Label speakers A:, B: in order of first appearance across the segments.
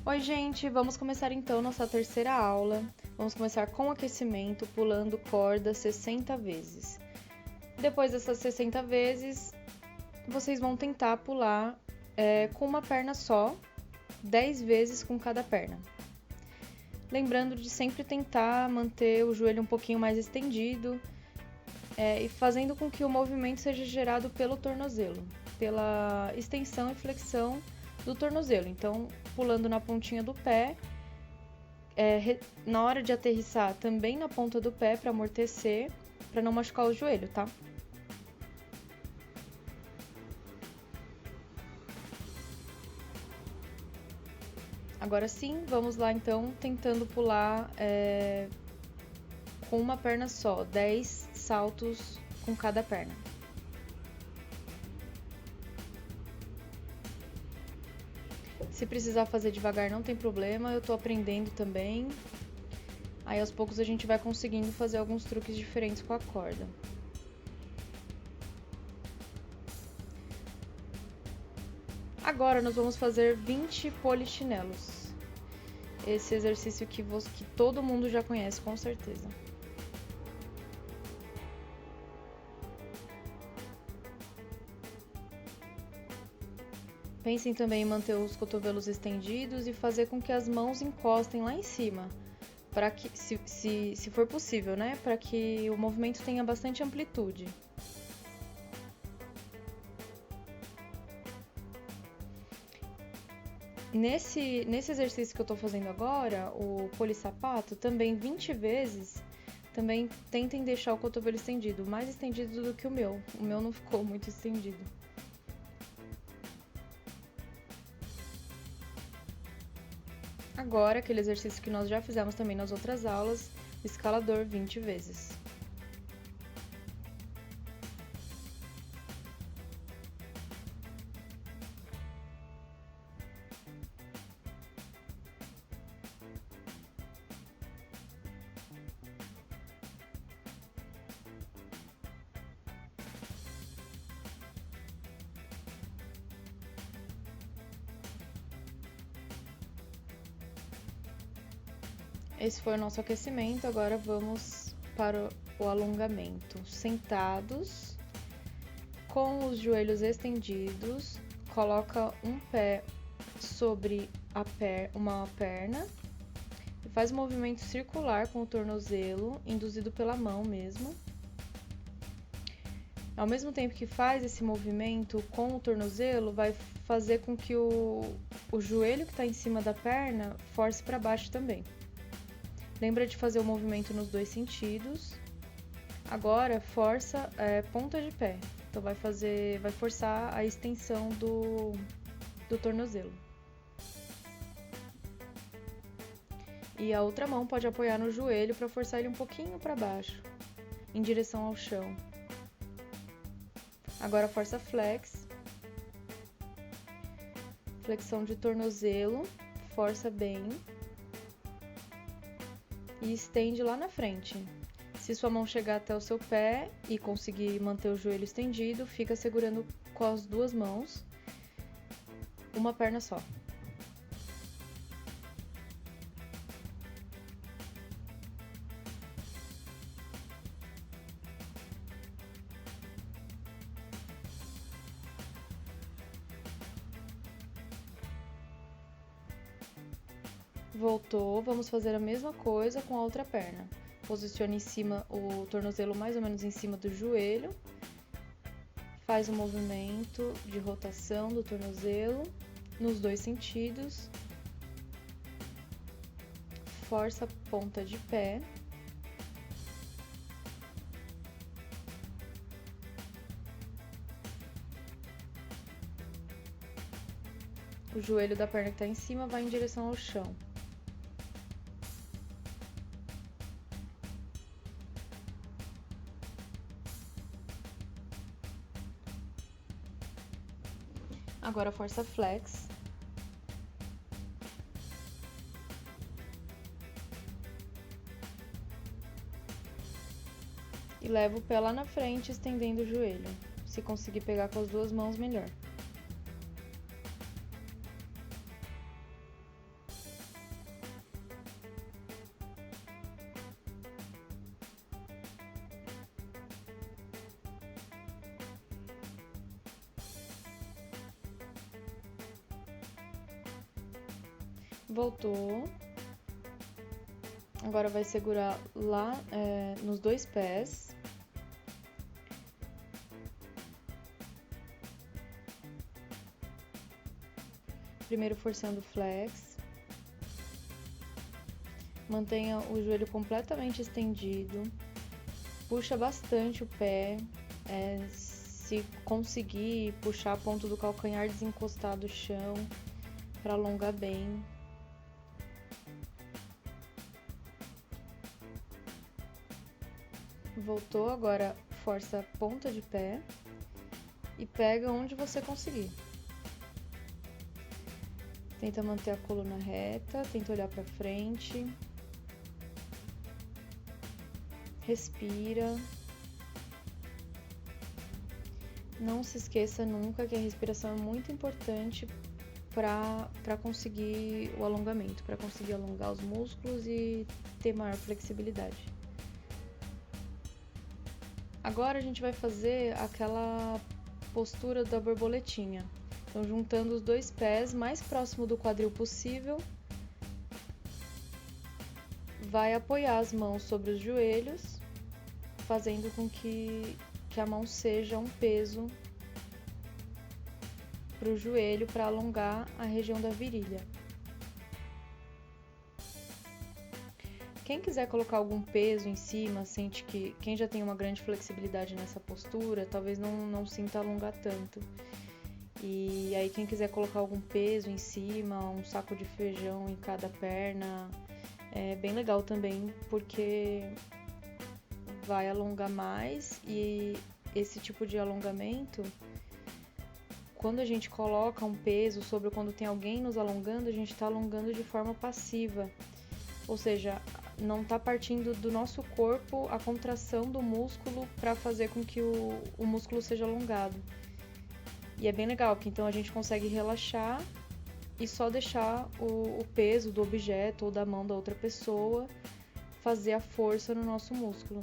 A: Oi, gente, vamos começar então nossa terceira aula. Vamos começar com aquecimento, pulando corda 60 vezes. Depois dessas 60 vezes, vocês vão tentar pular com uma perna só, 10 vezes com cada perna. Lembrando de sempre tentar manter o joelho um pouquinho mais estendido e fazendo com que o movimento seja gerado pelo tornozelo, pela extensão e flexão do tornozelo. Então, pulando na pontinha do pé, na hora de aterrissar também na ponta do pé para amortecer, para não machucar o joelho, tá? Agora sim, vamos lá então, tentando pular com uma perna só, 10 saltos com cada perna. Se precisar fazer devagar não tem problema, eu tô aprendendo também. Aí aos poucos a gente vai conseguindo fazer alguns truques diferentes com a corda. Agora nós vamos fazer 20 polichinelos. Esse exercício que todo mundo já conhece, com certeza. Pensem também em manter os cotovelos estendidos e fazer com que as mãos encostem lá em cima, para que, se for possível, né? Para que o movimento tenha bastante amplitude. Nesse exercício que eu tô fazendo agora, o polissapato, também 20 vezes, também tentem deixar o cotovelo estendido, mais estendido do que o meu. O meu não ficou muito estendido. Agora, aquele exercício que nós já fizemos também nas outras aulas, o escalador 20 vezes. Esse foi o nosso aquecimento, agora vamos para o alongamento. Sentados, com os joelhos estendidos, coloca um pé sobre uma perna e faz um movimento circular com o tornozelo, induzido pela mão mesmo. Ao mesmo tempo que faz esse movimento com o tornozelo, vai fazer com que o joelho que está em cima da perna force para baixo também. Lembra de fazer o movimento nos dois sentidos. Agora, força ponta de pé. Então, vai forçar a extensão do tornozelo. E a outra mão pode apoiar no joelho para forçar ele um pouquinho para baixo, em direção ao chão. Agora, força flex. Flexão de tornozelo. Força bem. E estende lá na frente. Se sua mão chegar até o seu pé e conseguir manter o joelho estendido, fica segurando com as duas mãos, uma perna só. Voltou, vamos fazer a mesma coisa com a outra perna. Posicione em cima o tornozelo mais ou menos em cima do joelho. Faz um movimento de rotação do tornozelo nos dois sentidos. Força a ponta de pé. O joelho da perna que está em cima vai em direção ao chão. Agora força flex. E leva o pé lá na frente, estendendo o joelho. Se conseguir pegar com as duas mãos, melhor. Voltou. Agora vai segurar lá nos dois pés. Primeiro forçando o flex. Mantenha o joelho completamente estendido. Puxa bastante o pé. Se conseguir, puxar a ponta do calcanhar desencostar do chão para alongar bem. Voltou, agora força a ponta de pé e pega onde você conseguir. Tenta manter a coluna reta, tenta olhar para frente. Respira. Não se esqueça nunca que a respiração é muito importante para conseguir o alongamento, para conseguir alongar os músculos e ter maior flexibilidade. Agora a gente vai fazer aquela postura da borboletinha. Então, juntando os dois pés mais próximo do quadril possível, vai apoiar as mãos sobre os joelhos, fazendo com que a mão seja um peso para o joelho para alongar a região da virilha. Quem quiser colocar algum peso em cima, sente que quem já tem uma grande flexibilidade nessa postura, talvez não sinta alongar tanto. E aí quem quiser colocar algum peso em cima, um saco de feijão em cada perna, é bem legal também, porque vai alongar mais. E esse tipo de alongamento, quando a gente coloca um peso sobre quando tem alguém nos alongando, a gente está alongando de forma passiva. Ou seja, não está partindo do nosso corpo a contração do músculo para fazer com que o músculo seja alongado. E é bem legal, porque então a gente consegue relaxar e só deixar o peso do objeto ou da mão da outra pessoa fazer a força no nosso músculo.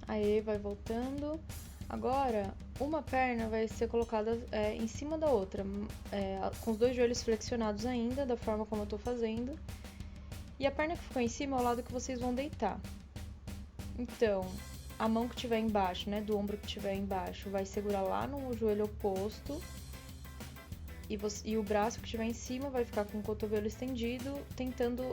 A: Aí vai voltando. Agora, uma perna vai ser colocada em cima da outra, com os dois joelhos flexionados ainda, da forma como eu tô fazendo. E a perna que ficou em cima é o lado que vocês vão deitar. Então, a mão que estiver embaixo, né, do ombro que estiver embaixo, vai segurar lá no joelho oposto. E o braço que estiver em cima vai ficar com o cotovelo estendido, tentando,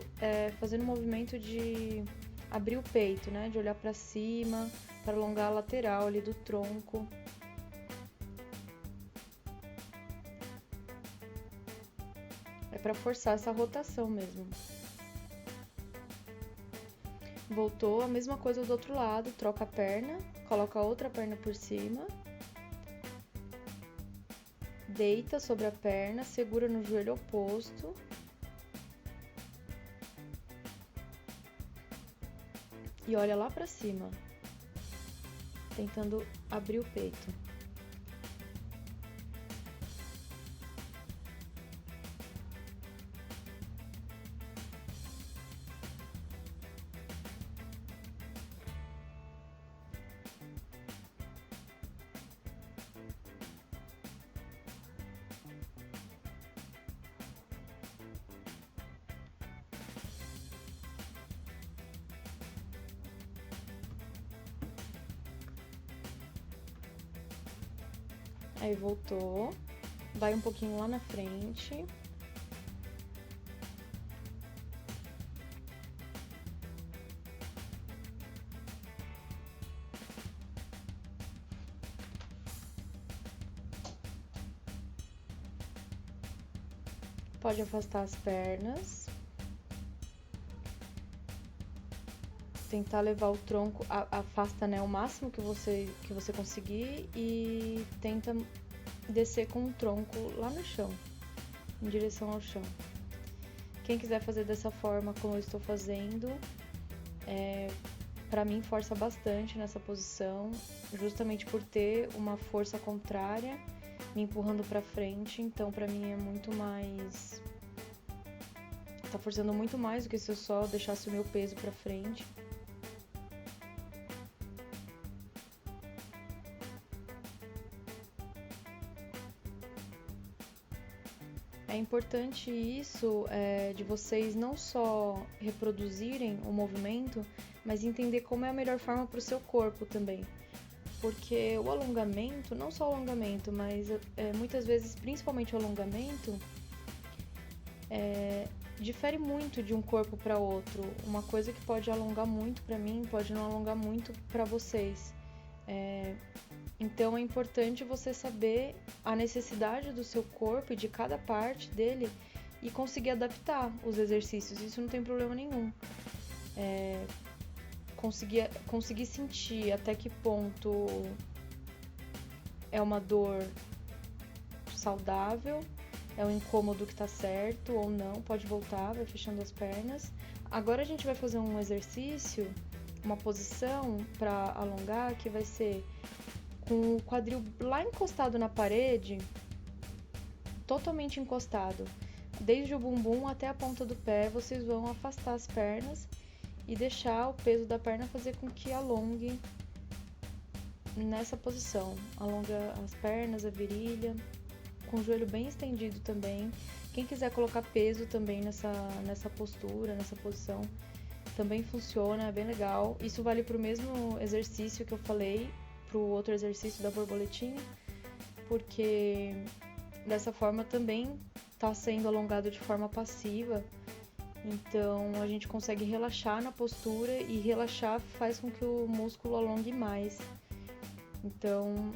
A: fazendo um movimento de abrir o peito, né? De olhar para cima, para alongar a lateral ali do tronco. É para forçar essa rotação mesmo. Voltou, a mesma coisa do outro lado, troca a perna, coloca a outra perna por cima. Deita sobre a perna, segura no joelho oposto. E olha lá pra cima, tentando abrir o peito. Aí voltou, vai um pouquinho lá na frente. Pode afastar as pernas. Tentar levar o tronco, afasta, né, o máximo que você conseguir e tenta descer com o tronco lá no chão, em direção ao chão. Quem quiser fazer dessa forma como eu estou fazendo, Pra mim força bastante nessa posição, justamente por ter uma força contrária me empurrando pra frente, então pra mim é muito mais... tá forçando muito mais do que se eu só deixasse o meu peso pra frente. É importante isso, de vocês não só reproduzirem o movimento, mas entender como é a melhor forma para o seu corpo também. Porque o alongamento, não só o alongamento, mas muitas vezes, principalmente o alongamento, difere muito de um corpo para outro. Uma coisa que pode alongar muito para mim, pode não alongar muito para vocês. Então é importante você saber a necessidade do seu corpo e de cada parte dele e conseguir adaptar os exercícios. Isso não tem problema nenhum. Conseguir sentir até que ponto é uma dor saudável, é um incômodo que tá certo ou não, pode voltar, vai fechando as pernas. Agora a gente vai fazer um exercício, uma posição para alongar, que vai ser com o quadril lá encostado na parede, totalmente encostado. Desde o bumbum até a ponta do pé, vocês vão afastar as pernas e deixar o peso da perna fazer com que alongue nessa posição. Alonga as pernas, a virilha, com o joelho bem estendido também. Quem quiser colocar peso também nessa postura, nessa posição, também funciona, é bem legal. Isso vale para o mesmo exercício que eu falei, para o outro exercício da borboletinha, porque dessa forma também está sendo alongado de forma passiva, então a gente consegue relaxar na postura e relaxar faz com que o músculo alongue mais. Então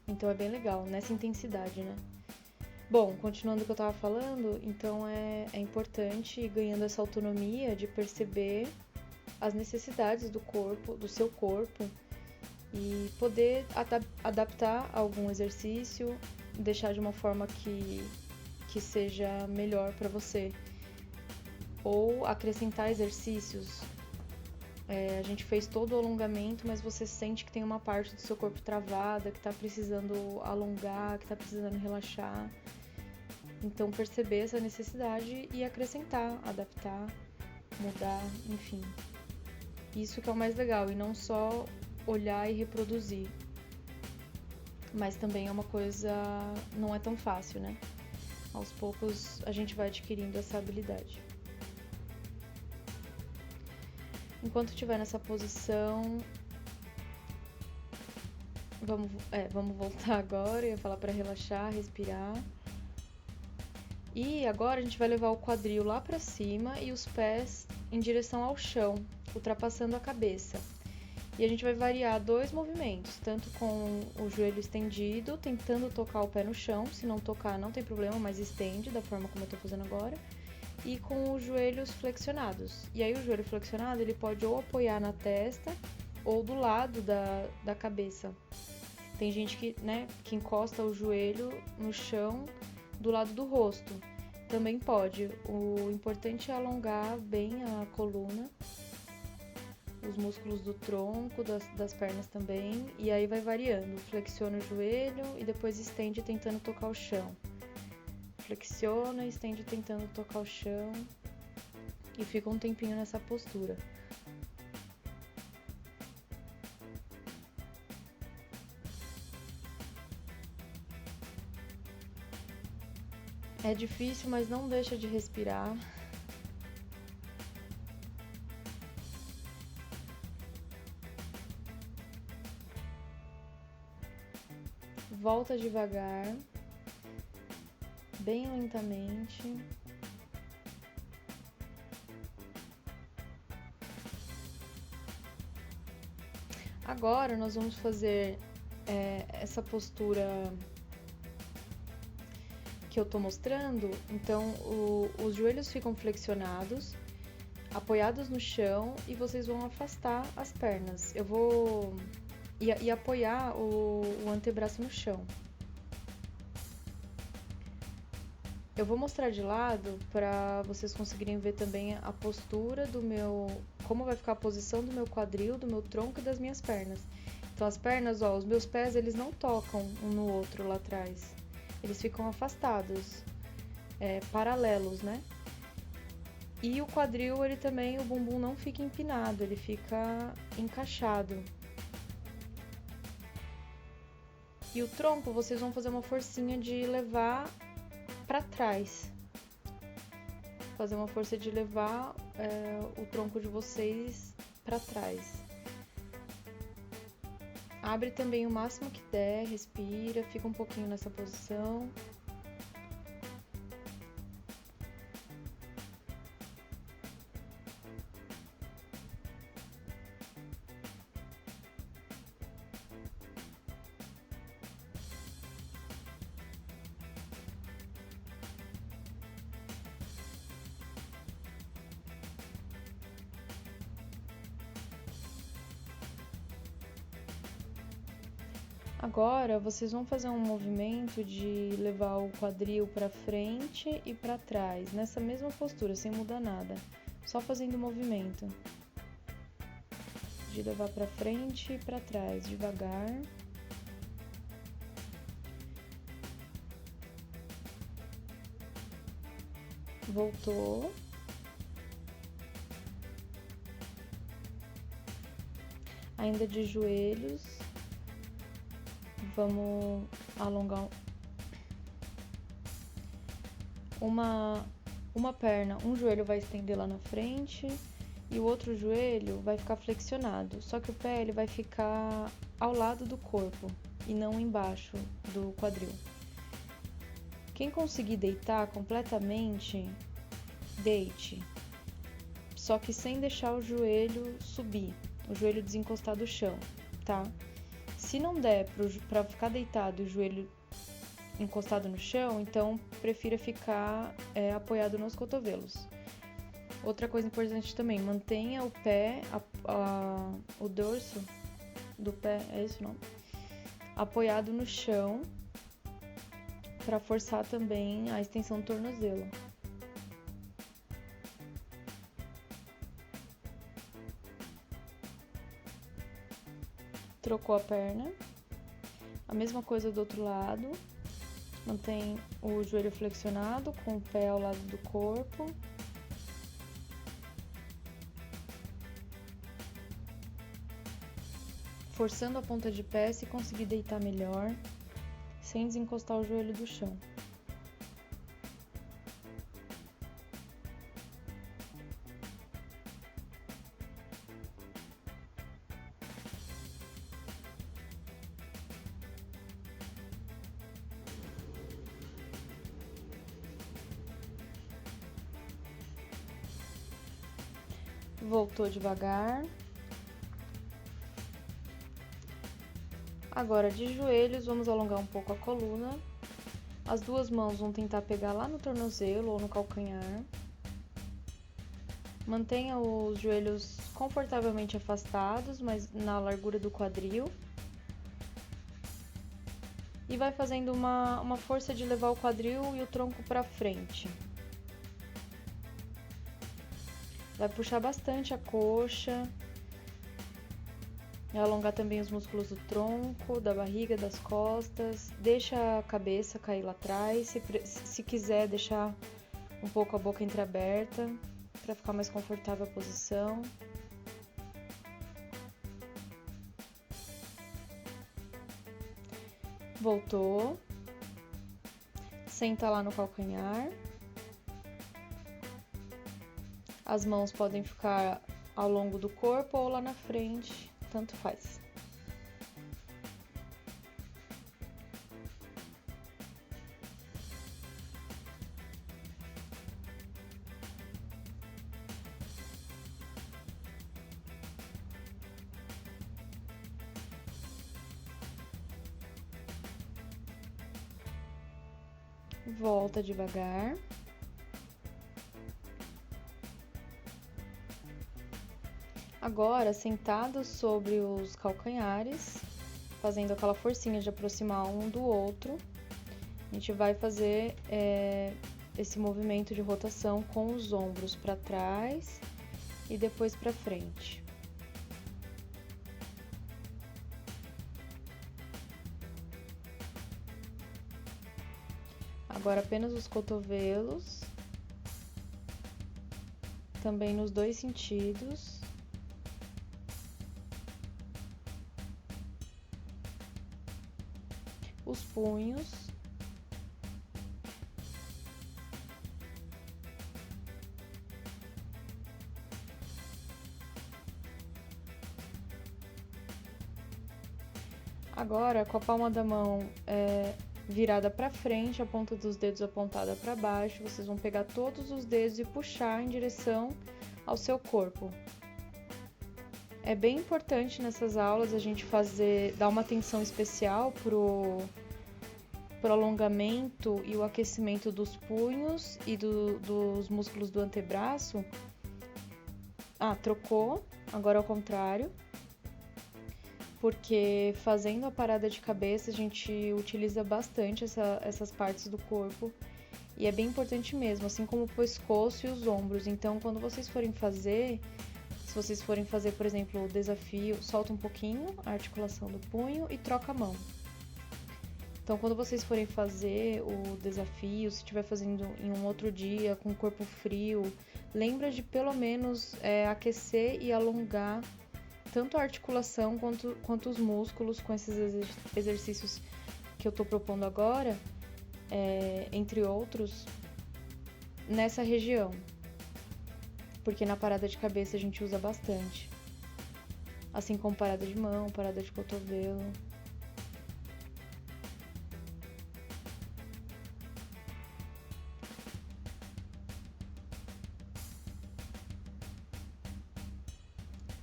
A: é bem legal nessa intensidade, né? Bom, continuando o que eu estava falando, então é importante ir ganhando essa autonomia de perceber as necessidades do corpo, do seu corpo, e poder adaptar algum exercício, deixar de uma forma que seja melhor para você, ou acrescentar exercícios. A gente fez todo o alongamento, mas você sente que tem uma parte do seu corpo travada, que está precisando alongar, que está precisando relaxar. Então perceber essa necessidade e acrescentar, adaptar, mudar, enfim. Isso que é o mais legal, e não só olhar e reproduzir. Mas também é uma coisa, não é tão fácil, né? Aos poucos a gente vai adquirindo essa habilidade. Enquanto estiver nessa posição, vamos voltar agora, eu ia falar para relaxar, respirar. E agora a gente vai levar o quadril lá para cima e os pés em direção ao chão, ultrapassando a cabeça. E a gente vai variar 2 movimentos, tanto com o joelho estendido, tentando tocar o pé no chão. Se não tocar, não tem problema, mas estende da forma como eu tô fazendo agora. E com os joelhos flexionados. E aí o joelho flexionado, ele pode ou apoiar na testa ou do lado da cabeça. Tem gente que encosta o joelho no chão do lado do rosto. Também pode. O importante é alongar bem a coluna, os músculos do tronco, das pernas também. E aí vai variando. Flexiona o joelho e depois estende tentando tocar o chão. Flexiona, estende tentando tocar o chão e fica um tempinho nessa postura. É difícil, mas não deixa de respirar. Volta devagar, bem lentamente. Agora nós vamos fazer essa postura que eu tô mostrando. Então os joelhos ficam flexionados, apoiados no chão, e vocês vão afastar as pernas. Eu vou e apoiar o antebraço no chão. Eu vou mostrar de lado para vocês conseguirem ver também a postura do meu, como vai ficar a posição do meu quadril, do meu tronco e das minhas pernas. Então as pernas, ó, os meus pés, eles não tocam um no outro lá atrás. Eles ficam afastados, paralelos, né? E o quadril, ele também, o bumbum não fica empinado, ele fica encaixado. E o tronco, vocês vão fazer uma forcinha de levar para trás. Fazer uma força de levar o tronco de vocês para trás. Abre também o máximo que der, respira, fica um pouquinho nessa posição. Agora, vocês vão fazer um movimento de levar o quadril para frente e para trás, nessa mesma postura, sem mudar nada, só fazendo o movimento de levar para frente e para trás, devagar. Voltou. Ainda de joelhos. Vamos alongar uma perna, um joelho vai estender lá na frente e o outro joelho vai ficar flexionado. Só que o pé ele vai ficar ao lado do corpo e não embaixo do quadril. Quem conseguir deitar completamente, deite. Só que sem deixar o joelho subir, o joelho desencostar do chão, tá? Se não der para ficar deitado e o joelho encostado no chão, então prefira ficar apoiado nos cotovelos. Outra coisa importante também, mantenha o pé, o dorso do pé, é isso não? Apoiado no chão para forçar também a extensão do tornozelo. Trocou a perna, a mesma coisa do outro lado, mantém o joelho flexionado com o pé ao lado do corpo. Forçando a ponta de pé se conseguir deitar melhor, sem desencostar o joelho do chão. Voltou devagar. Agora, de joelhos, vamos alongar um pouco a coluna. As duas mãos vão tentar pegar lá no tornozelo ou no calcanhar. Mantenha os joelhos confortavelmente afastados, mas na largura do quadril. E vai fazendo uma força de levar o quadril e o tronco para frente. Vai puxar bastante a coxa. E alongar também os músculos do tronco, da barriga, das costas. Deixa a cabeça cair lá atrás. Se quiser, deixar um pouco a boca entreaberta para ficar mais confortável a posição. Voltou. Senta lá no calcanhar. As mãos podem ficar ao longo do corpo ou lá na frente, tanto faz. Volta devagar. Agora, sentado sobre os calcanhares, fazendo aquela forcinha de aproximar um do outro, a gente vai fazer esse movimento de rotação com os ombros para trás e depois para frente. Agora apenas os cotovelos, também nos dois sentidos. Os punhos. Agora, com a palma da mão virada para frente, a ponta dos dedos apontada para baixo, vocês vão pegar todos os dedos e puxar em direção ao seu corpo. É bem importante nessas aulas a gente dar uma atenção especial pro alongamento e o aquecimento dos punhos e dos músculos do antebraço. Trocou, agora ao contrário. Porque fazendo a parada de cabeça a gente utiliza bastante essas partes do corpo e é bem importante mesmo, assim como o pescoço e os ombros. Então, quando vocês forem fazer, se vocês forem fazer, por exemplo, o desafio, solta um pouquinho a articulação do punho e troca a mão. Então, quando vocês forem fazer o desafio, se estiver fazendo em um outro dia com o corpo frio, lembra de pelo menos aquecer e alongar tanto a articulação quanto os músculos com esses exercícios que eu tô propondo agora, entre outros, nessa região. Porque na parada de cabeça a gente usa bastante. Assim como parada de mão, parada de cotovelo.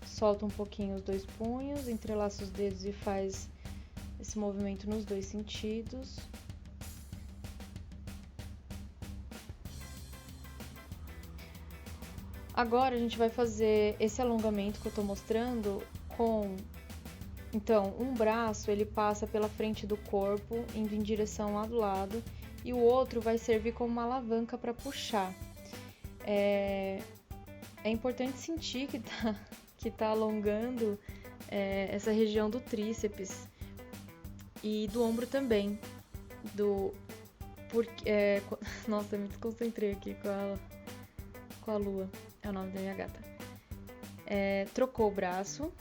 A: Solta um pouquinho os dois punhos, entrelaça os dedos e faz esse movimento nos dois sentidos. Agora a gente vai fazer esse alongamento que eu tô mostrando com... Então, um braço ele passa pela frente do corpo, indo em direção lá do lado, e o outro vai servir como uma alavanca para puxar. É importante sentir que tá alongando essa região do tríceps e do ombro também. Nossa, eu me desconcentrei aqui com a lua, é o nome da minha gata. Trocou o braço.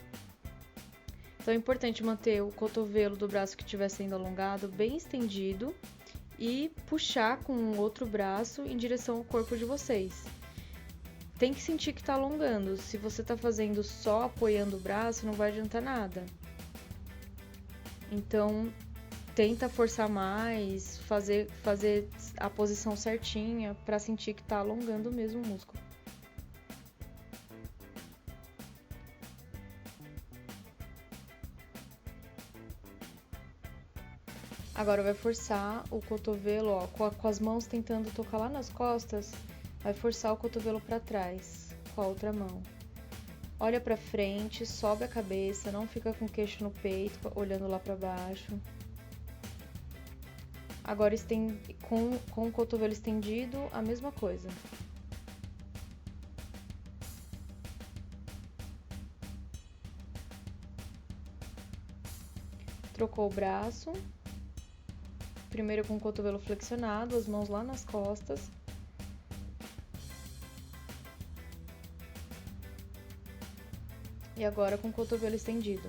A: Então é importante manter o cotovelo do braço que estiver sendo alongado bem estendido e puxar com o outro braço em direção ao corpo de vocês. Tem que sentir que tá alongando. Se você tá fazendo só apoiando o braço, não vai adiantar nada. Então, tenta forçar mais, fazer a posição certinha para sentir que tá alongando mesmo o músculo. Agora vai forçar o cotovelo, com as mãos tentando tocar lá nas costas. Vai forçar o cotovelo para trás com a outra mão. Olha para frente, sobe a cabeça, não fica com o queixo no peito, olhando lá para baixo. Agora com o cotovelo estendido, a mesma coisa. Trocou o braço. Primeiro com o cotovelo flexionado, as mãos lá nas costas. E agora com o cotovelo estendido.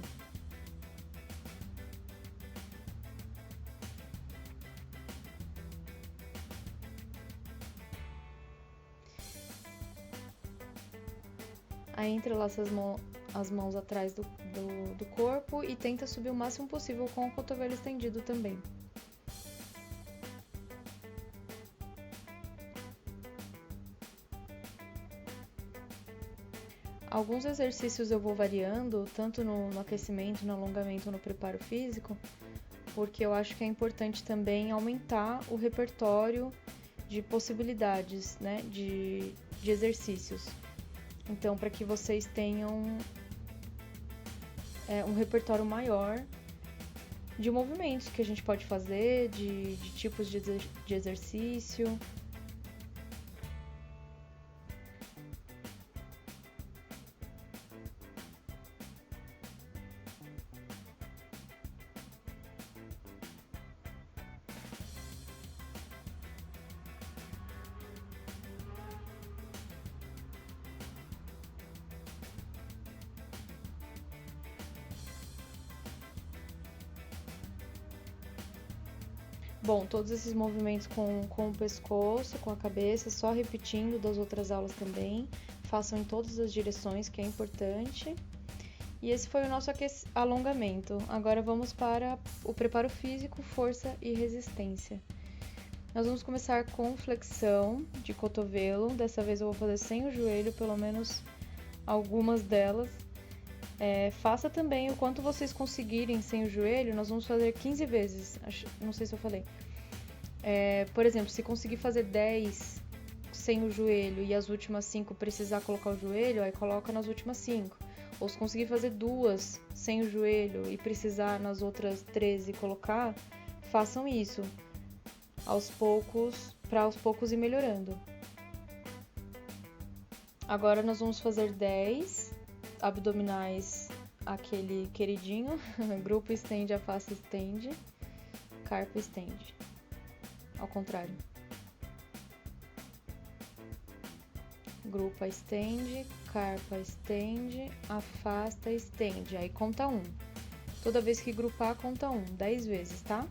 A: Aí entrelaça as mãos atrás do corpo e tenta subir o máximo possível com o cotovelo estendido também. Alguns exercícios eu vou variando, tanto no aquecimento, no alongamento, no preparo físico, porque eu acho que é importante também aumentar o repertório de possibilidades, né, de exercícios. Então, para que vocês tenham um repertório maior de movimentos que a gente pode fazer, de tipos de exercício. Bom, todos esses movimentos com o pescoço, com a cabeça, só repetindo das outras aulas também. Façam em todas as direções, que é importante. E esse foi o nosso alongamento. Agora vamos para o preparo físico, força e resistência. Nós vamos começar com flexão de cotovelo. Dessa vez eu vou fazer sem o joelho, pelo menos algumas delas. Faça também o quanto vocês conseguirem sem o joelho. Nós vamos fazer 15 vezes. Não sei se eu falei. Por exemplo, se conseguir fazer 10 sem o joelho e as últimas 5 precisar colocar o joelho, aí coloca nas últimas 5. Ou se conseguir fazer 2 sem o joelho e precisar nas outras 13 colocar, façam isso. Aos poucos, para aos poucos ir melhorando. Agora nós vamos fazer 10 abdominais, aquele queridinho, grupo estende, afasta estende, carpa estende, ao contrário. Grupa estende, carpa estende, afasta estende, aí conta 1. Toda vez que grupar, conta 1, 10 vezes, tá?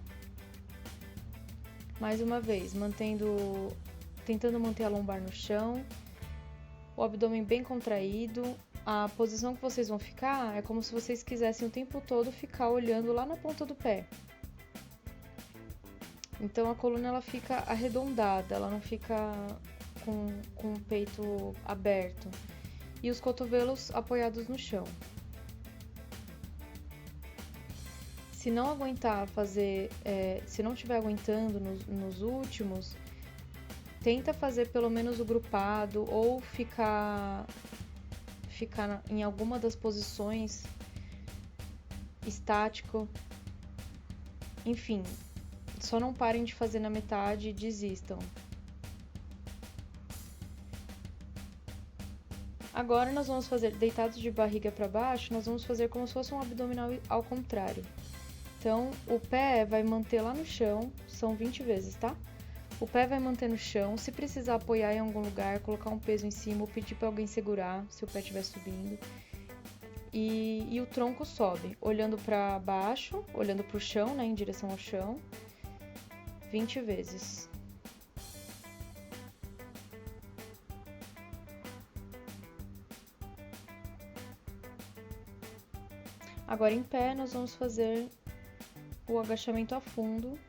A: Mais uma vez, tentando manter a lombar no chão, o abdômen bem contraído. A posição que vocês vão ficar é como se vocês quisessem o tempo todo ficar olhando lá na ponta do pé. Então a coluna ela fica arredondada, ela não fica com o peito aberto. E os cotovelos apoiados no chão. Se não aguentar fazer, se não estiver aguentando nos últimos, tenta fazer pelo menos o grupado ou ficar em alguma das posições estático. Enfim, só não parem de fazer na metade e desistam. Agora nós vamos fazer deitados de barriga para baixo, nós vamos fazer como se fosse um abdominal ao contrário. Então, o pé vai manter lá no chão, são 20 vezes, tá? O pé vai manter no chão, se precisar apoiar em algum lugar, colocar um peso em cima ou pedir para alguém segurar, se o pé estiver subindo. E o tronco sobe, olhando para baixo, olhando para o chão, né, em direção ao chão, 20 vezes. Agora em pé, nós vamos fazer o agachamento a fundo.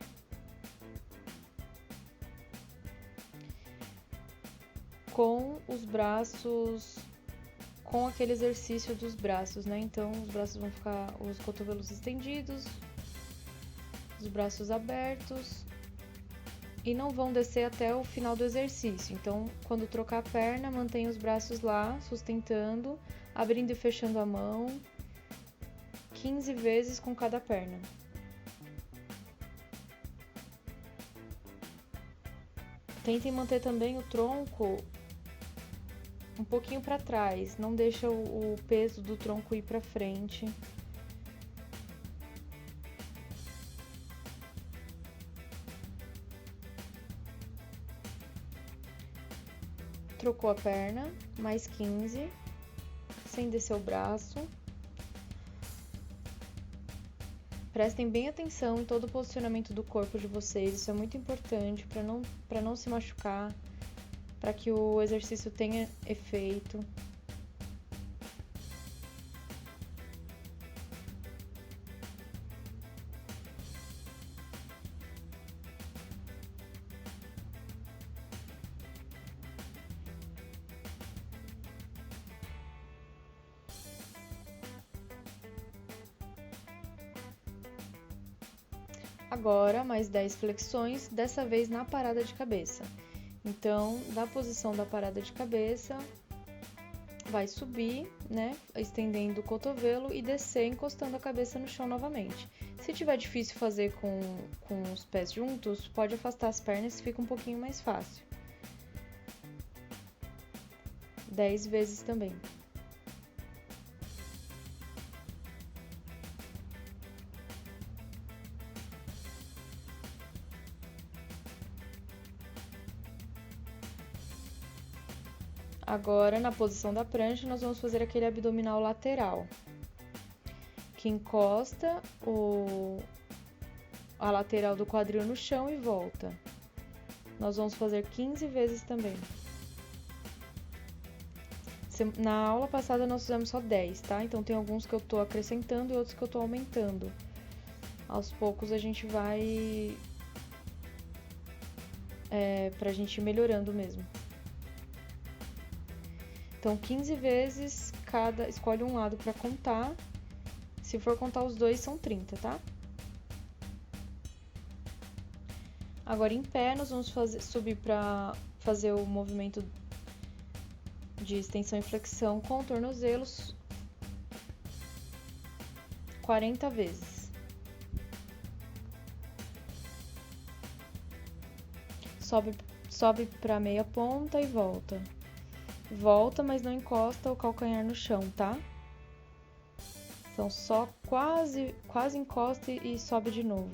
A: Com os braços, com aquele exercício dos braços, né? Então, os braços vão ficar, os cotovelos estendidos, os braços abertos e não vão descer até o final do exercício. Então, quando trocar a perna, mantenha os braços lá, sustentando, abrindo e fechando a mão, 15 vezes com cada perna. Tentem manter também o tronco um pouquinho para trás, não deixa o peso do tronco ir para frente. Trocou a perna, mais 15, sem descer o braço. Prestem bem atenção em todo o posicionamento do corpo de vocês, isso é muito importante para não se machucar, para que o exercício tenha efeito. Agora, mais 10 flexões, dessa vez na parada de cabeça. Então, da posição da parada de cabeça, vai subir, né, estendendo o cotovelo e descer, encostando a cabeça no chão novamente. Se tiver difícil fazer com os pés juntos, pode afastar as pernas e fica um pouquinho mais fácil. 10 vezes também. Agora, na posição da prancha, nós vamos fazer aquele abdominal lateral, que encosta a lateral do quadril no chão e volta. Nós vamos fazer 15 vezes também. Na aula passada nós fizemos só 10, tá? Então tem alguns que eu tô acrescentando e outros que eu tô aumentando. Aos poucos a gente vai... pra gente ir melhorando mesmo. Então 15 vezes, escolhe um lado pra contar. Se for contar os dois, são 30, tá? Agora em pé, nós vamos subir pra fazer o movimento de extensão e flexão com tornozelos 40 vezes. Sobe para meia ponta e volta. Volta, mas não encosta o calcanhar no chão, tá? Então só quase encosta e sobe de novo.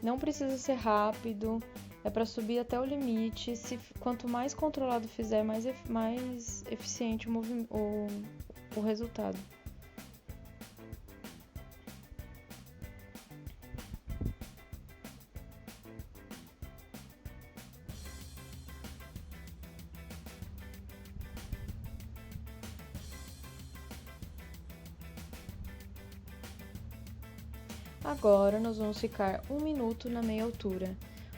A: Não precisa ser rápido, é para subir até o limite. Quanto mais controlado fizer, mais eficiente o resultado. Agora nós vamos ficar 1 minuto na meia altura.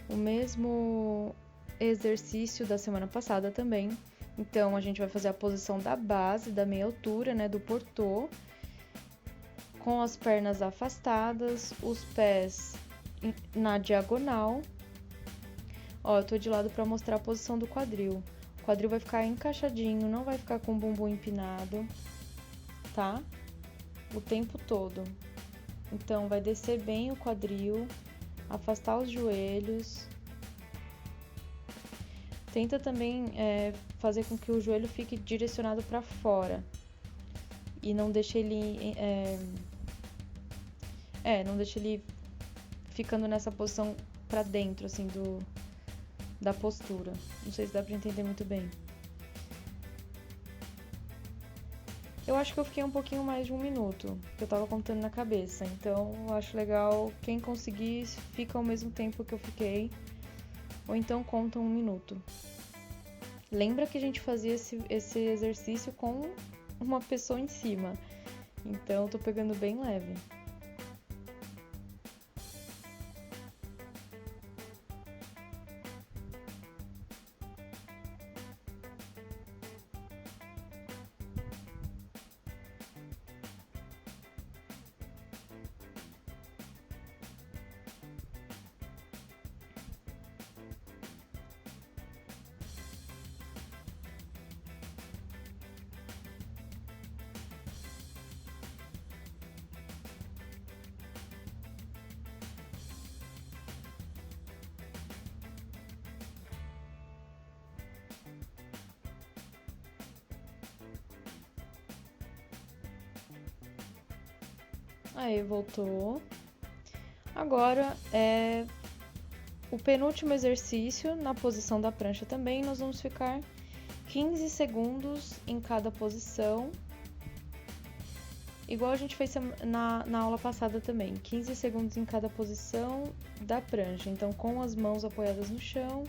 A: O mesmo exercício da semana passada também. Então a gente vai fazer a posição da base da meia altura, né, do portô, com as pernas afastadas, os pés na diagonal. Ó, eu tô de lado para mostrar a posição do quadril. O quadril vai ficar encaixadinho, não vai ficar com o bumbum empinado, tá? O tempo todo. Então, vai descer bem o quadril, afastar os joelhos. Tenta também fazer com que o joelho fique direcionado para fora. E não deixe ele... não deixe ele ficando nessa posição para dentro, assim, da postura. Não sei se dá para entender muito bem. Eu acho que eu fiquei um pouquinho mais de 1 minuto, que eu tava contando na cabeça. Então, eu acho legal, quem conseguir, fica ao mesmo tempo que eu fiquei. Ou então conta 1 minuto. Lembra que a gente fazia esse exercício com uma pessoa em cima. Então, eu tô pegando bem leve. Aí, voltou. Agora, o penúltimo exercício, na posição da prancha também, nós vamos ficar 15 segundos em cada posição. Igual a gente fez na aula passada também, 15 segundos em cada posição da prancha. Então, com as mãos apoiadas no chão,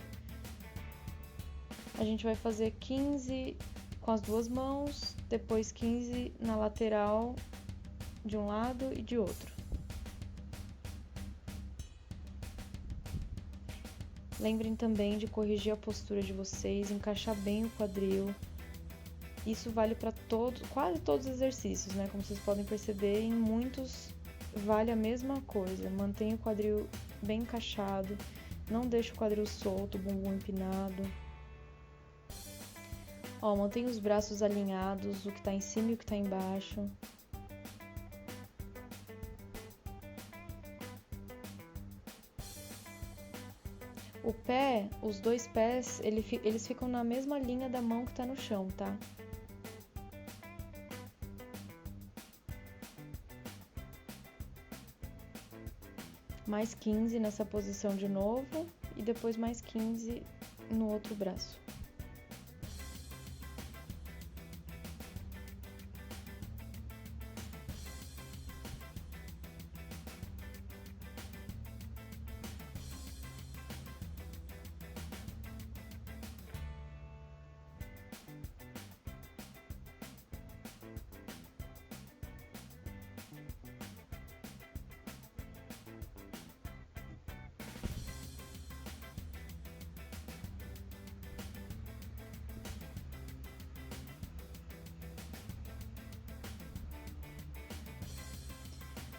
A: a gente vai fazer 15 com as duas mãos, depois 15 na lateral de um lado e de outro. Lembrem também de corrigir a postura de vocês, encaixar bem o quadril. Isso vale para quase todos os exercícios, né? Como vocês podem perceber, em muitos vale a mesma coisa. Mantenha o quadril bem encaixado, não deixe o quadril solto, o bumbum empinado. Ó, mantenha os braços alinhados, o que tá em cima e o que tá embaixo. O pé, os dois pés, eles ficam na mesma linha da mão que tá no chão, tá? Mais 15 nessa posição de novo e depois mais 15 no outro braço.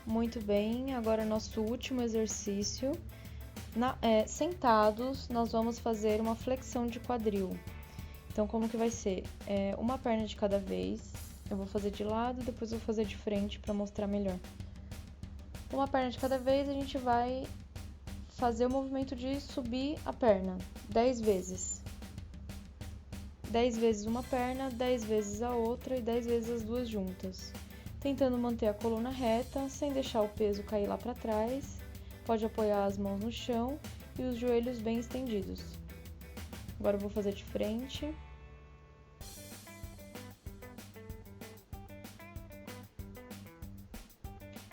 A: Muito bem, agora nosso último exercício. Sentados, nós vamos fazer uma flexão de quadril. Então, como que vai ser? Uma perna de cada vez. Eu vou fazer de lado, depois eu vou fazer de frente para mostrar melhor. Uma perna de cada vez, a gente vai fazer o movimento de subir a perna 10 vezes. 10 vezes uma perna, 10 vezes a outra e 10 vezes as duas juntas. Tentando manter a coluna reta, sem deixar o peso cair lá para trás. Pode apoiar as mãos no chão e os joelhos bem estendidos. Agora eu vou fazer de frente.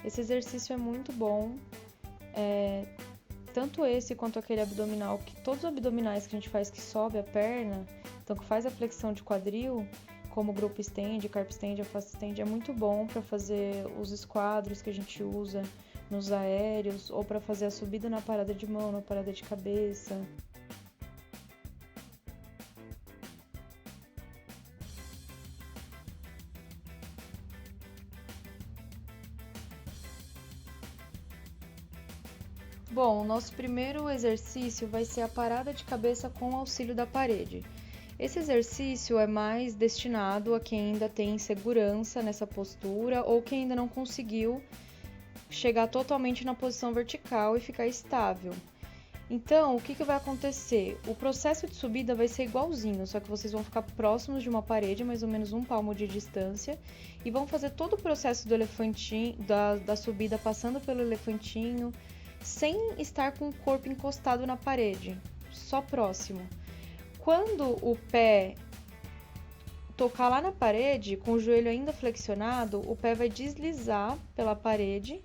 A: Esse exercício é muito bom. Tanto esse quanto aquele abdominal, que todos os abdominais que a gente faz que sobe a perna, então que faz a flexão de quadril, como o group stand, carp stand, fast stand, é muito bom para fazer os esquadros que a gente usa nos aéreos, ou para fazer a subida na parada de mão, na parada de cabeça. Bom, o nosso primeiro exercício vai ser a parada de cabeça com auxílio da parede. Esse exercício é mais destinado a quem ainda tem insegurança nessa postura ou quem ainda não conseguiu chegar totalmente na posição vertical e ficar estável. Então, o que vai acontecer? O processo de subida vai ser igualzinho, só que vocês vão ficar próximos de uma parede, mais ou menos 1 palmo de distância, e vão fazer todo o processo do elefantinho, da subida passando pelo elefantinho, sem estar com o corpo encostado na parede, só próximo. Quando o pé tocar lá na parede, com o joelho ainda flexionado, o pé vai deslizar pela parede,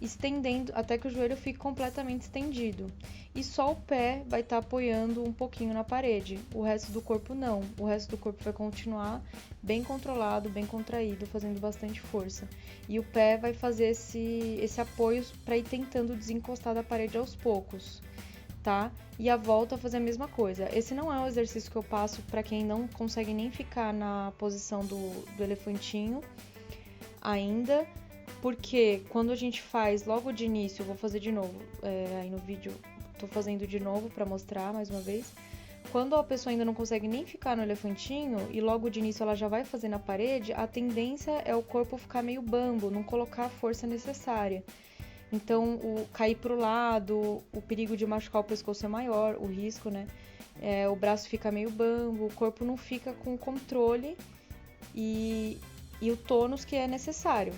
A: estendendo até que o joelho fique completamente estendido. E só o pé vai estar apoiando um pouquinho na parede, o resto do corpo não. O resto do corpo vai continuar bem controlado, bem contraído, fazendo bastante força. E o pé vai fazer esse apoio para ir tentando desencostar da parede aos poucos, tá? E a volta a fazer a mesma coisa. Esse não é um exercício que eu passo para quem não consegue nem ficar na posição do elefantinho ainda, porque quando a gente faz logo de início, eu vou fazer de novo aí no vídeo, tô fazendo de novo para mostrar mais uma vez. Quando a pessoa ainda não consegue nem ficar no elefantinho e logo de início ela já vai fazer na parede, a tendência é o corpo ficar meio bambo, não colocar a força necessária. Então, cair pro lado, o perigo de machucar o pescoço é maior, o risco, né? O braço fica meio bambo, o corpo não fica com o controle e o tônus que é necessário.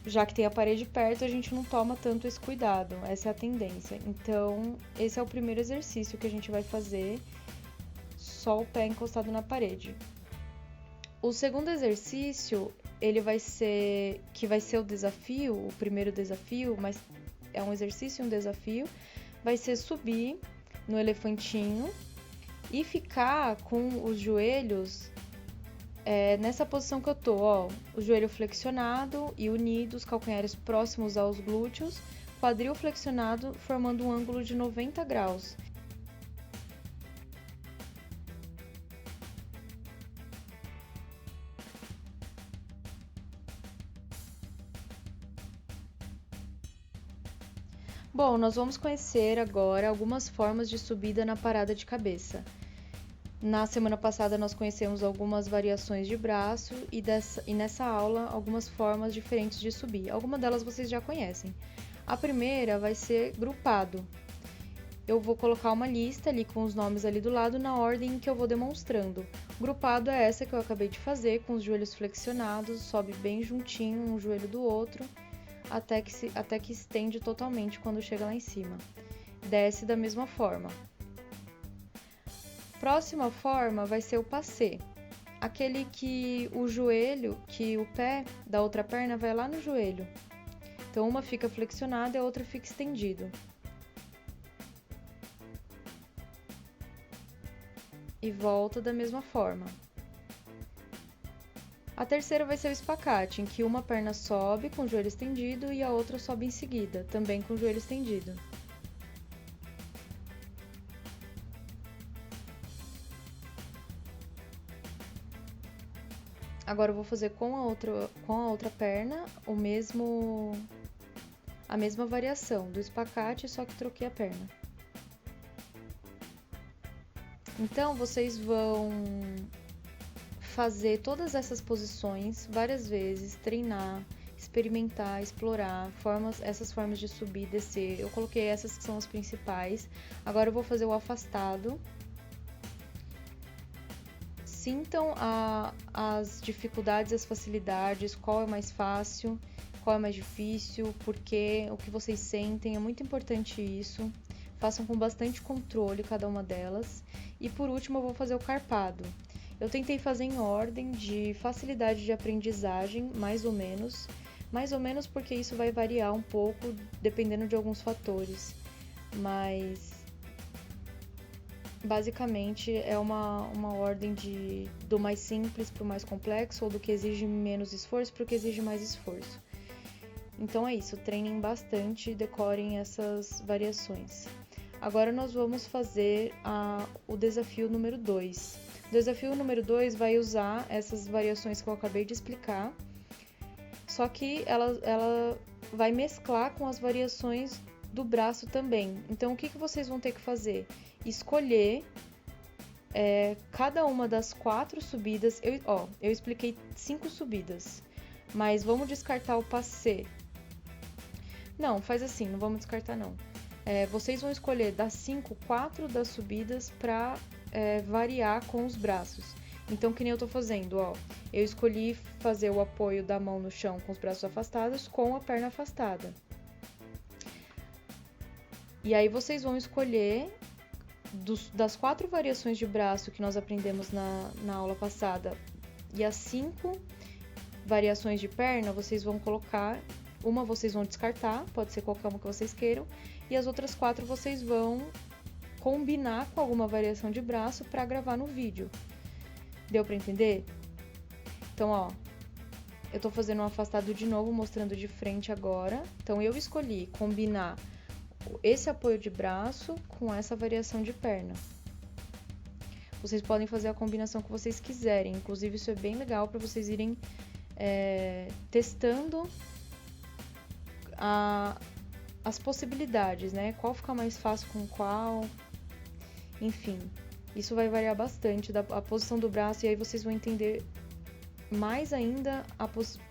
A: Já que tem a parede perto, a gente não toma tanto esse cuidado, essa é a tendência. Então, esse é o primeiro exercício que a gente vai fazer, só o pé encostado na parede. O segundo exercício, ele vai ser o desafio, o primeiro desafio, mas é um exercício e um desafio, vai ser subir no elefantinho e ficar com os joelhos nessa posição que eu tô, ó, o joelho flexionado e unido, os calcanhares próximos aos glúteos, quadril flexionado, formando um ângulo de 90 graus. Bom, nós vamos conhecer agora algumas formas de subida na parada de cabeça. Na semana passada nós conhecemos algumas variações de braço e nessa aula algumas formas diferentes de subir. Algumas delas vocês já conhecem. A primeira vai ser grupado. Eu vou colocar uma lista ali com os nomes ali do lado na ordem que eu vou demonstrando. Grupado é essa que eu acabei de fazer, com os joelhos flexionados, sobe bem juntinho um joelho do outro, até que estende totalmente quando chega lá em cima. Desce da mesma forma. Próxima forma vai ser o passê, aquele que o pé da outra perna vai lá no joelho. Então uma fica flexionada e a outra fica estendido. E volta da mesma forma. A terceira vai ser o espacate, em que uma perna sobe com o joelho estendido e a outra sobe em seguida, também com o joelho estendido. Agora eu vou fazer com a outra perna a mesma variação do espacate, só que troquei a perna. Então, vocês vão fazer todas essas posições várias vezes, treinar, experimentar, explorar essas formas de subir e descer. Eu coloquei essas que são as principais. Agora eu vou fazer o afastado. Sintam as dificuldades, as facilidades, qual é mais fácil, qual é mais difícil, porque o que vocês sentem, é muito importante isso. Façam com bastante controle cada uma delas. E por último eu vou fazer o carpado. Eu tentei fazer em ordem de facilidade de aprendizagem, mais ou menos porque isso vai variar um pouco dependendo de alguns fatores, mas basicamente é uma ordem do mais simples para o mais complexo, ou do que exige menos esforço para o que exige mais esforço. Então é isso, treinem bastante e decorem essas variações. Agora nós vamos fazer o desafio número 2. O desafio número 2 vai usar essas variações que eu acabei de explicar, só que ela vai mesclar com as variações do braço também. Então o que vocês vão ter que fazer? Escolher cada uma das 4 subidas. Eu expliquei 5 subidas, mas vamos descartar o passé. Não, faz assim, não vamos descartar não. Vocês vão escolher das 5, 4 das subidas para variar com os braços. Então, que nem eu tô fazendo, eu escolhi fazer o apoio da mão no chão com os braços afastados com a perna afastada. E aí vocês vão escolher das 4 variações de braço que nós aprendemos na aula passada e as 5 variações de perna, vocês vão colocar, uma vocês vão descartar, pode ser qualquer uma que vocês queiram, e as outras 4 vocês vão combinar com alguma variação de braço para gravar no vídeo. Deu para entender? Então, eu tô fazendo um afastado de novo, mostrando de frente agora. Então, eu escolhi combinar esse apoio de braço com essa variação de perna. Vocês podem fazer a combinação que vocês quiserem. Inclusive, isso é bem legal para vocês irem testando as possibilidades, né? Qual fica mais fácil com qual. Enfim, isso vai variar bastante a posição do braço, e aí vocês vão entender mais ainda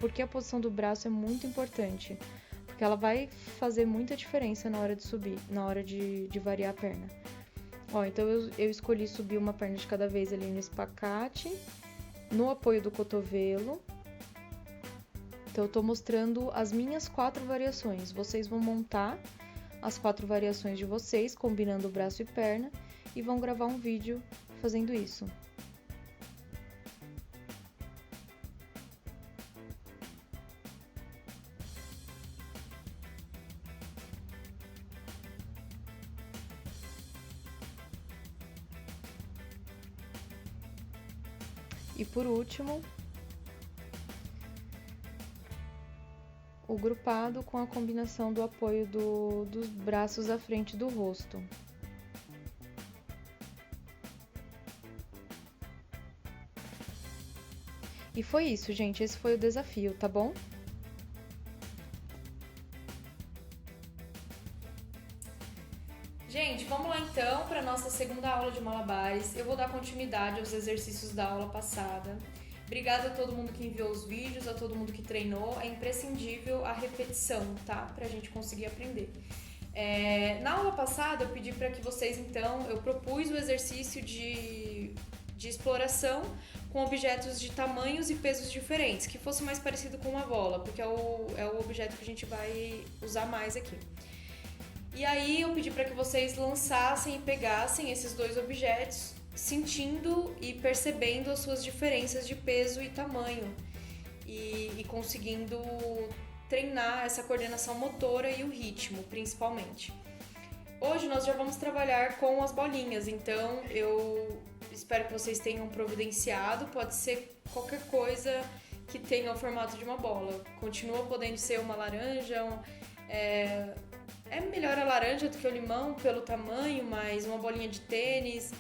A: porque a posição do braço é muito importante. Porque ela vai fazer muita diferença na hora de subir, na hora de variar a perna. Então eu escolhi subir uma perna de cada vez ali no espacate, no apoio do cotovelo. Então eu tô mostrando as minhas 4 variações. Vocês vão montar as 4 variações de vocês, combinando braço e perna, e vão gravar um vídeo fazendo isso. E por último, o grupado com a combinação do apoio dos braços à frente do rosto. E foi isso, gente. Esse foi o desafio, tá bom? Gente, vamos lá então para nossa segunda aula de malabares. Eu vou dar continuidade aos exercícios da aula passada. Obrigada a todo mundo que enviou os vídeos, a todo mundo que treinou. É imprescindível a repetição, tá? Pra gente conseguir aprender. Na aula passada, eu pedi para que vocês, então, eu propus o exercício de exploração com objetos de tamanhos e pesos diferentes, que fosse mais parecido com uma bola, porque é o objeto que a gente vai usar mais aqui. E aí eu pedi para que vocês lançassem e pegassem esses 2 objetos, sentindo e percebendo as suas diferenças de peso e tamanho, e conseguindo treinar essa coordenação motora e o ritmo, principalmente. Hoje nós já vamos trabalhar com as bolinhas, então eu espero que vocês tenham providenciado, pode ser qualquer coisa que tenha o formato de uma bola. Continua podendo ser uma laranja, é melhor a laranja do que o limão pelo tamanho, mas uma bolinha de tênis,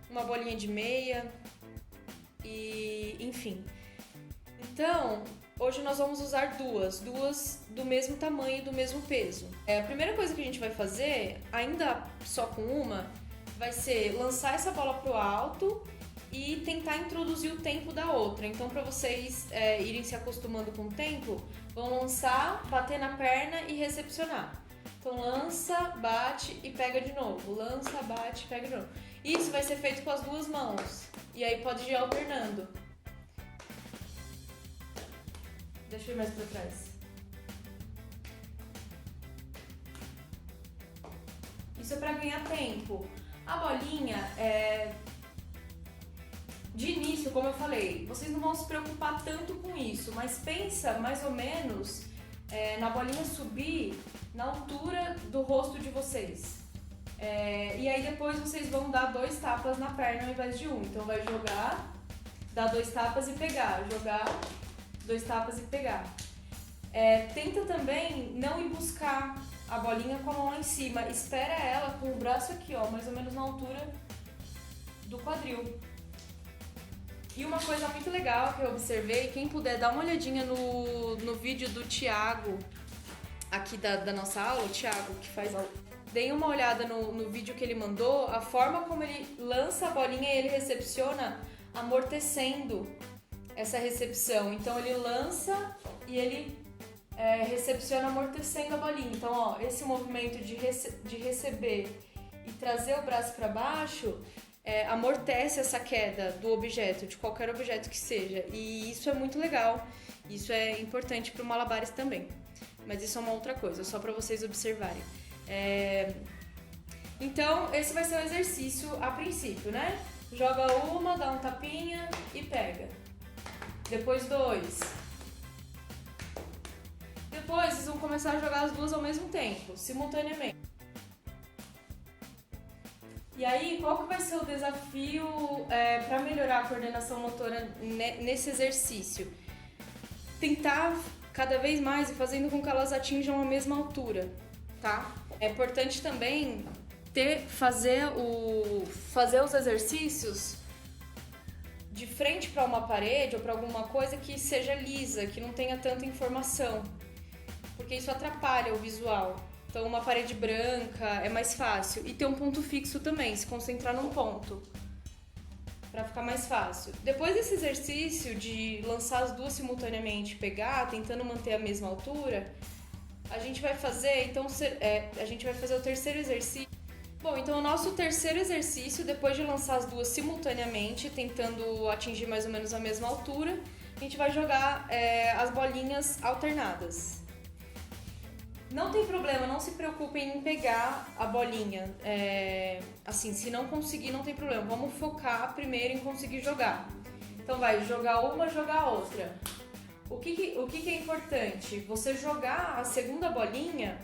A: uma bolinha de meia, e enfim. Então, hoje nós vamos usar duas do mesmo tamanho e do mesmo peso. A primeira coisa que a gente vai fazer, ainda só com uma, vai ser lançar essa bola pro alto e tentar introduzir o tempo da outra. Então, para vocês irem se acostumando com o tempo, vão lançar, bater na perna e recepcionar. Então, lança, bate e pega de novo. Lança, bate e pega de novo. Isso vai ser feito com as duas mãos. E aí pode ir alternando. Deixa eu ir mais pra trás. Isso é pra ganhar tempo. A bolinha de início, como eu falei, vocês não vão se preocupar tanto com isso, mas pensa mais ou menos na bolinha subir na altura do rosto de vocês. E aí depois vocês vão dar 2 tapas na perna ao invés de um. Então vai jogar, dar 2 tapas e pegar, jogar, 2 tapas e pegar. Tenta também não ir buscar a bolinha com a mão lá em cima. Espera ela com o braço aqui, ó, mais ou menos na altura do quadril. E uma coisa muito legal que eu observei, quem puder dar uma olhadinha no vídeo do Thiago, aqui da nossa aula, o Thiago que faz aula. Deem uma olhada no vídeo que ele mandou, a forma como ele lança a bolinha e ele recepciona, amortecendo essa recepção. Então ele lança e ele recepciona amortecendo a bolinha. Então, ó, esse movimento de receber e trazer o braço para baixo amortece essa queda do objeto, de qualquer objeto que seja. E isso é muito legal. Isso é importante para o malabares também. Mas isso é uma outra coisa, só para vocês observarem. Então, esse vai ser o exercício a princípio, né? Joga uma, dá um tapinha e pega. Depois 2. Depois vocês vão começar a jogar as duas ao mesmo tempo, simultaneamente. E aí, qual que vai ser o desafio para melhorar a coordenação motora nesse exercício? Tentar cada vez mais e fazendo com que elas atinjam a mesma altura, tá? É importante também fazer os exercícios de frente para uma parede ou para alguma coisa que seja lisa, que não tenha tanta informação, porque isso atrapalha o visual. Então, uma parede branca é mais fácil. E ter um ponto fixo também, se concentrar num ponto, para ficar mais fácil. Depois desse exercício de lançar as duas simultaneamente, pegar, tentando manter a mesma altura, a gente vai fazer, o terceiro exercício. Bom, então o nosso terceiro exercício, depois de lançar as duas simultaneamente, tentando atingir mais ou menos a mesma altura, a gente vai jogar as bolinhas alternadas. Não tem problema, não se preocupem em pegar a bolinha. Assim, se não conseguir, não tem problema. Vamos focar primeiro em conseguir jogar. Então vai jogar uma, jogar a outra. O que é importante? Você jogar a segunda bolinha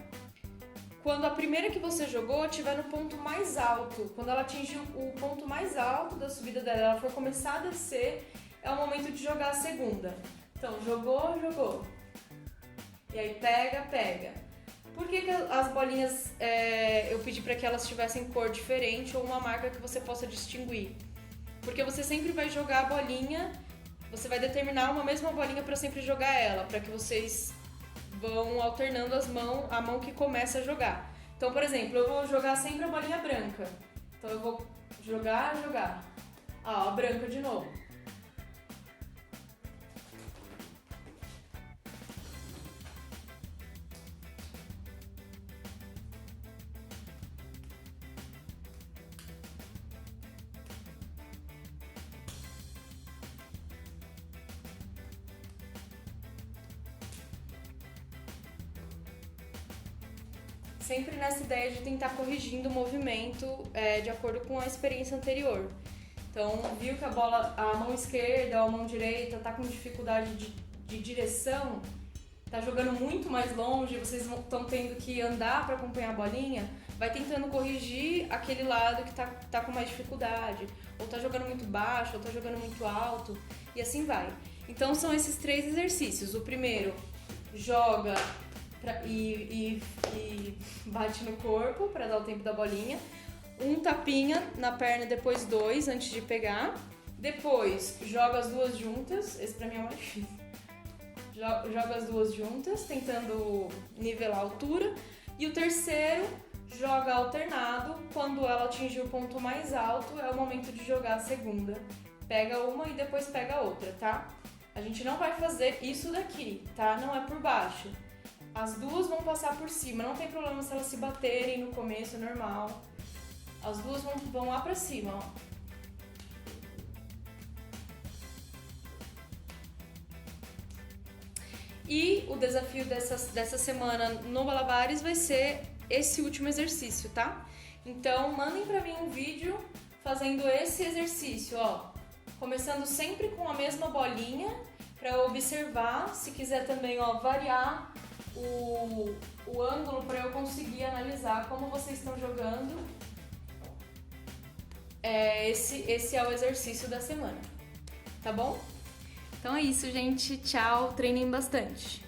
A: quando a primeira que você jogou estiver no ponto mais alto. Quando ela atingir o ponto mais alto da subida dela, ela for começar a descer, é o momento de jogar a segunda. Então, jogou, jogou. E aí pega, pega. Por que as bolinhas eu pedi para que elas tivessem cor diferente ou uma marca que você possa distinguir? Porque você sempre vai jogar a bolinha, você vai determinar uma mesma bolinha para sempre jogar ela, para que vocês vão alternando a mão que começa a jogar. Então, por exemplo, eu vou jogar sempre a bolinha branca. Então eu vou jogar, jogar. A branca de novo. Sempre nessa ideia de tentar corrigindo o movimento de acordo com a experiência anterior. Então, viu que a mão esquerda ou a mão direita está com dificuldade de direção, está jogando muito mais longe, vocês estão tendo que andar para acompanhar a bolinha, vai tentando corrigir aquele lado que tá com mais dificuldade, ou está jogando muito baixo, ou está jogando muito alto, e assim vai. Então, são esses 3 exercícios. O primeiro, joga e bate no corpo para dar o tempo da bolinha. Um tapinha na perna, depois 2 antes de pegar. Depois joga as duas juntas. Esse pra mim é o mais difícil. joga as duas juntas, tentando nivelar a altura. E o terceiro joga alternado. Quando ela atingir o ponto mais alto, é o momento de jogar a segunda. Pega uma e depois pega a outra, tá? A gente não vai fazer isso daqui, tá? Não é por baixo. As duas vão passar por cima, não tem problema se elas se baterem no começo, é normal. As duas vão lá pra cima, ó. E o desafio dessa semana no Malabares vai ser esse último exercício, tá? Então, mandem pra mim um vídeo fazendo esse exercício, ó. Começando sempre com a mesma bolinha, pra eu observar. Se quiser também, ó, variar o ângulo para eu conseguir analisar como vocês estão jogando. Esse é o exercício da semana, tá bom? Então é isso, gente. Tchau, treinem bastante.